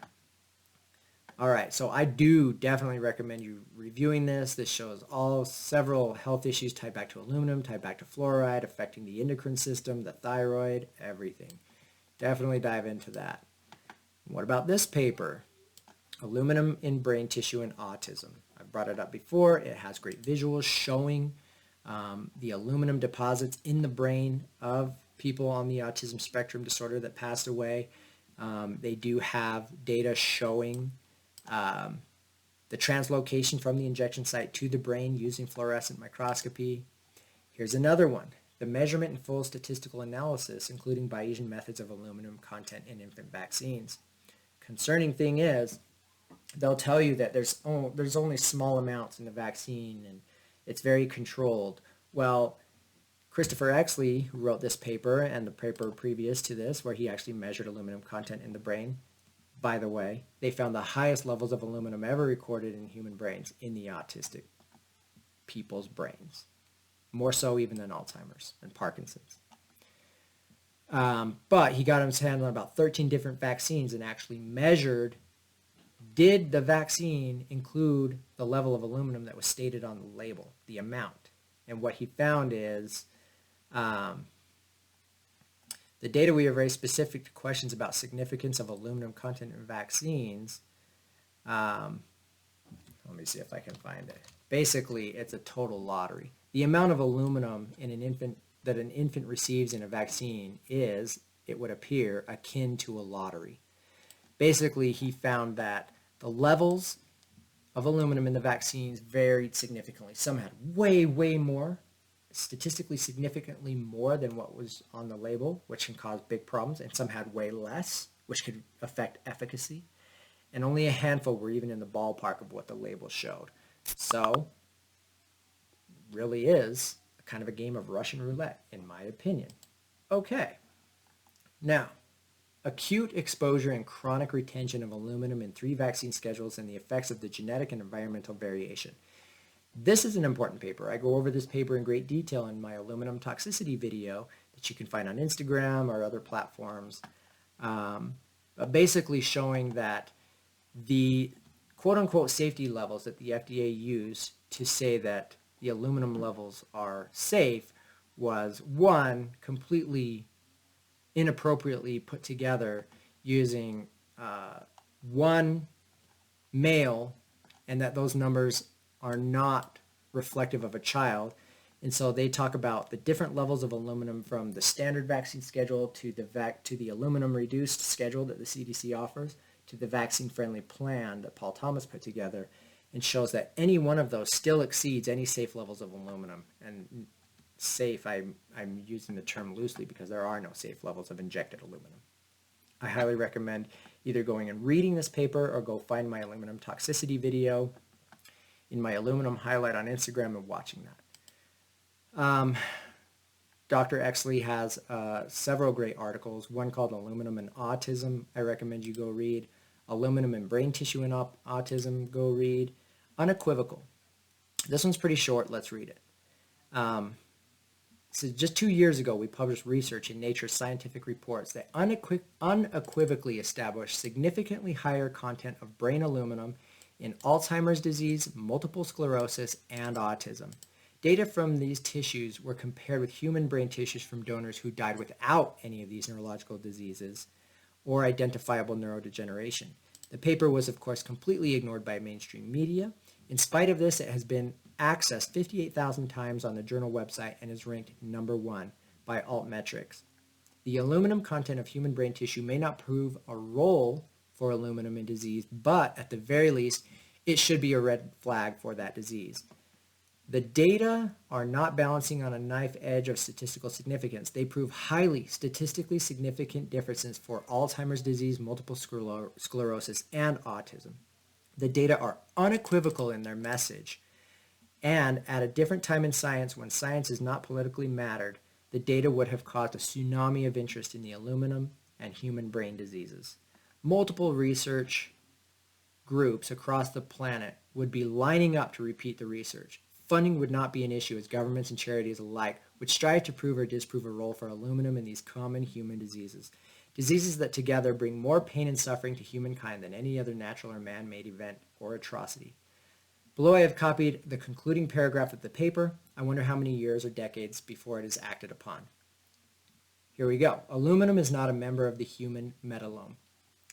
All right, so I do definitely recommend you reviewing this. This shows several health issues tied back to aluminum, tied back to fluoride, affecting the endocrine system, the thyroid, everything. Definitely dive into that. What about this paper? Aluminum in brain tissue and autism. I brought it up before. It has great visuals showing the aluminum deposits in the brain of people on the autism spectrum disorder that passed away. They do have data showing the translocation from the injection site to the brain using fluorescent microscopy. Here's another one. The measurement and full statistical analysis, including Bayesian methods of aluminum content in infant vaccines. Concerning thing is, they'll tell you that there's only small amounts in the vaccine and it's very controlled. Well, Christopher Exley, who wrote this paper and the paper previous to this, where he actually measured aluminum content in the brain, by the way, they found the highest levels of aluminum ever recorded in human brains in the autistic people's brains. More so even than Alzheimer's and Parkinson's. But he got his hands on about 13 different vaccines and actually measured, did the vaccine include the level of aluminum that was stated on the label, the amount? And what he found is the data we have very specific to questions about significance of aluminum content in vaccines. Let me see if I can find it. Basically, it's a total lottery. The amount of aluminum in an infant that an infant receives in a vaccine is, it would appear, akin to a lottery. Basically, he found that the levels of aluminum in the vaccines varied significantly. Some had way, way more, statistically significantly more than what was on the label, which can cause big problems, and some had way less, which could affect efficacy. And only a handful were even in the ballpark of what the label showed. So, really is kind of a game of Russian roulette, in my opinion. Okay. Now, acute exposure and chronic retention of aluminum in 3 vaccine schedules and the effects of the genetic and environmental variation. This is an important paper. I go over this paper in great detail in my aluminum toxicity video that that you can find on Instagram or other platforms, but basically showing that the quote-unquote safety levels that the FDA used to say that the aluminum levels are safe was, one, completely inappropriately put together using one male, and that those numbers are not reflective of a child. And so they talk about the different levels of aluminum from the standard vaccine schedule to the aluminum reduced schedule that the CDC offers to the vaccine-friendly plan that Paul Thomas put together, and shows that any one of those still exceeds any safe levels of aluminum. And safe, I'm using the term loosely because there are no safe levels of injected aluminum. I highly recommend either going and reading this paper or go find my aluminum toxicity video in my aluminum highlight on Instagram and watching that. Dr. Exley has several great articles, one called Aluminum and Autism. I recommend you go read. Aluminum and Brain Tissue in Autism, go read. Unequivocal. This one's pretty short. Let's read it. So just 2 years ago, we published research in Nature's Scientific Reports that unequivocally established significantly higher content of brain aluminum in Alzheimer's disease, multiple sclerosis, and autism. Data from these tissues were compared with human brain tissues from donors who died without any of these neurological diseases or identifiable neurodegeneration. The paper was, of course, completely ignored by mainstream media. In spite of this, it has been accessed 58,000 times on the journal website and is ranked number 1 by Altmetrics. The aluminum content of human brain tissue may not prove a role for aluminum in disease, but at the very least, it should be a red flag for that disease. The data are not balancing on a knife edge of statistical significance. They prove highly statistically significant differences for Alzheimer's disease, multiple sclerosis, and autism. The data are unequivocal in their message. And at a different time in science, when science is not politically mattered, the data would have caused a tsunami of interest in the aluminum and human brain diseases. Multiple research groups across the planet would be lining up to repeat the research. Funding would not be an issue as governments and charities alike would strive to prove or disprove a role for aluminum in these common human diseases. Diseases that together bring more pain and suffering to humankind than any other natural or man-made event or atrocity. Below I have copied the concluding paragraph of the paper. I wonder how many years or decades before it is acted upon. Here we go. Aluminum is not a member of the human metalome.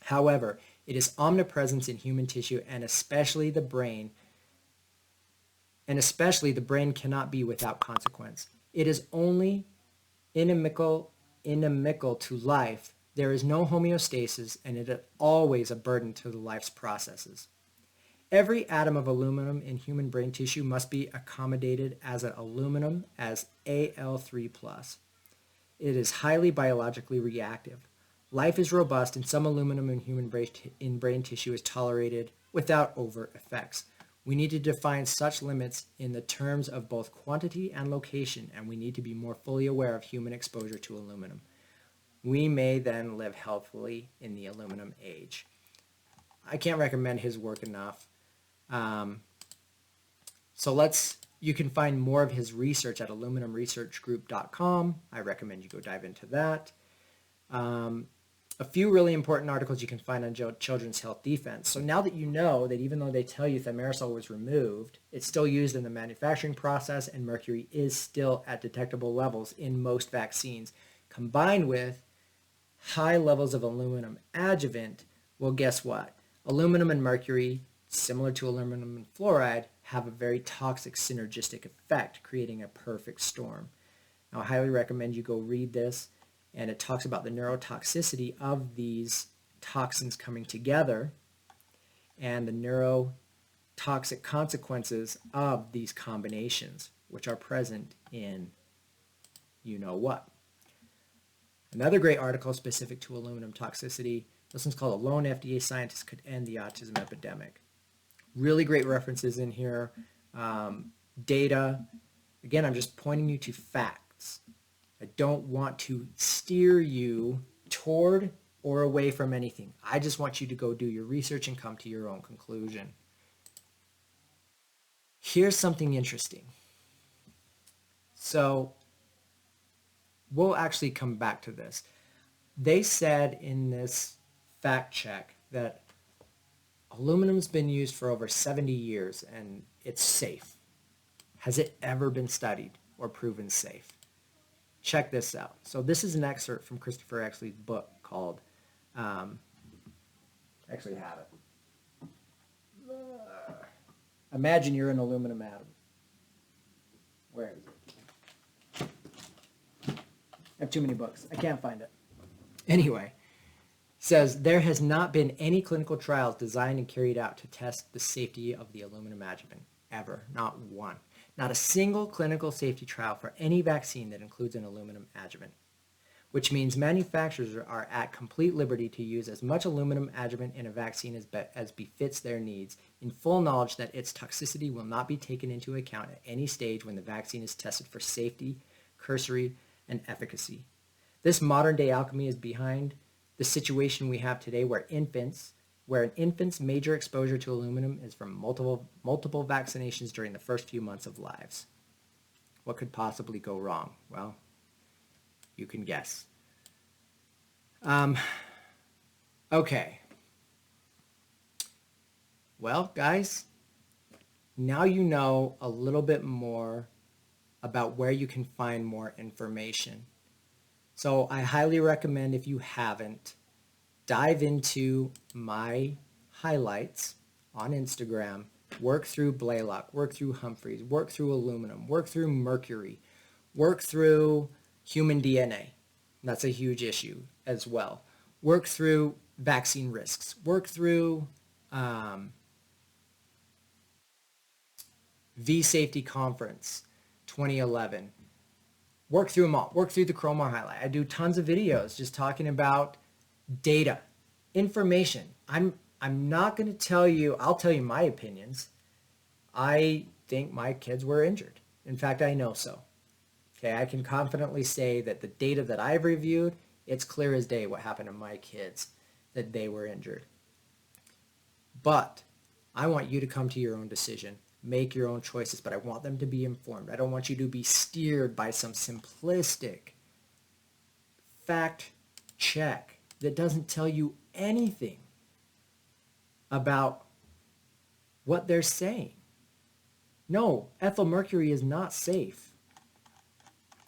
However, it is omnipresent in human tissue and especially the brain cannot be without consequence. It is only inimical to life. There is no homeostasis, and it is always a burden to the life's processes. Every atom of aluminum in human brain tissue must be accommodated as an aluminum as Al3+. It is highly biologically reactive. Life is robust, and some aluminum in human brain tissue is tolerated without overt effects. We need to define such limits in the terms of both quantity and location, and we need to be more fully aware of human exposure to aluminum. We may then live healthfully in the aluminum age. I can't recommend his work enough. You can find more of his research at aluminumresearchgroup.com. I recommend you go dive into that. A few really important articles you can find on Children's Health Defense. So now that you know that even though they tell you thimerosal was removed, it's still used in the manufacturing process and mercury is still at detectable levels in most vaccines, combined with high levels of aluminum adjuvant, well, guess what? Aluminum and mercury, similar to aluminum and fluoride, have a very toxic synergistic effect, creating a perfect storm. Now, I highly recommend you go read this. And it talks about the neurotoxicity of these toxins coming together and the neurotoxic consequences of these combinations, which are present in you know what. Another great article specific to aluminum toxicity, this one's called "A Lone FDA Scientist Could End the Autism Epidemic." Really great references in here, data. Again, I'm just pointing you to facts. I don't want to steer you toward or away from anything. I just want you to go do your research and come to your own conclusion. Here's something interesting. So we'll actually come back to this. They said in this fact check that aluminum's been used for over 70 years and it's safe. Has it ever been studied or proven safe? Check this out. So this is an excerpt from Christopher Exley's book called, actually have it. Imagine you're an aluminum atom. Where is it? I have too many books. I can't find it. Anyway, says there has not been any clinical trials designed and carried out to test the safety of the aluminum adjuvant. Ever. Not one. Not a single clinical safety trial for any vaccine that includes an aluminum adjuvant, which means manufacturers are at complete liberty to use as much aluminum adjuvant in a vaccine as befits their needs, in full knowledge that its toxicity will not be taken into account at any stage when the vaccine is tested for safety, cursory, and efficacy. This modern-day alchemy is behind the situation we have today where an infant's major exposure to aluminum is from multiple vaccinations during the first few months of lives. What could possibly go wrong? Well, you can guess. Okay. Well, guys, now you know a little bit more about where you can find more information. So I highly recommend, if you haven't, dive into my highlights on Instagram, work through Blaylock, work through Humphreys, work through aluminum, work through Mercury, work through human DNA. That's a huge issue as well. Work through vaccine risks. Work through V-Safety Conference 2011. Work through them all. Work through the Chroma highlight. I do tons of videos just talking about data, information. I'm not going to tell you, I'll tell you my opinions. I think my kids were injured. In fact, I know so. Okay, I can confidently say that the data that I've reviewed, it's clear as day what happened to my kids, that they were injured. But I want you to come to your own decision, make your own choices, but I want them to be informed. I don't want you to be steered by some simplistic fact check that doesn't tell you anything about what they're saying. No, ethyl mercury is not safe.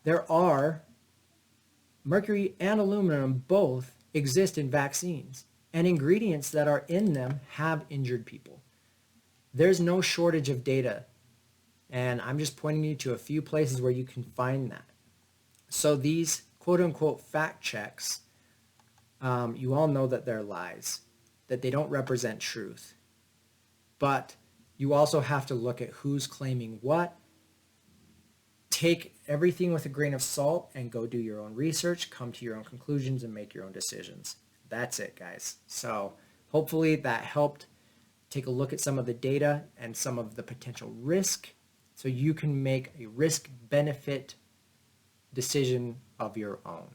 There are mercury and aluminum both exist in vaccines, and ingredients that are in them have injured people. There's no shortage of data, and I'm just pointing you to a few places where you can find that. So these quote-unquote fact checks, you all know that they're lies, that they don't represent truth. But you also have to look at who's claiming what. Take everything with a grain of salt and go do your own research, come to your own conclusions, and make your own decisions. That's it, guys. So hopefully that helped take a look at some of the data and some of the potential risk so you can make a risk-benefit decision of your own.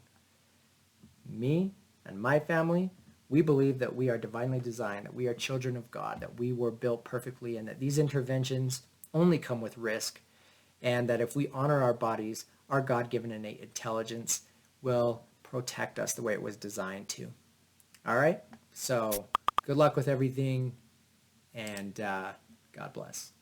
Me and my family, we believe that we are divinely designed, that we are children of God, that we were built perfectly, and that these interventions only come with risk, and that if we honor our bodies, our God-given innate intelligence will protect us the way it was designed to. All right? So good luck with everything, and God bless.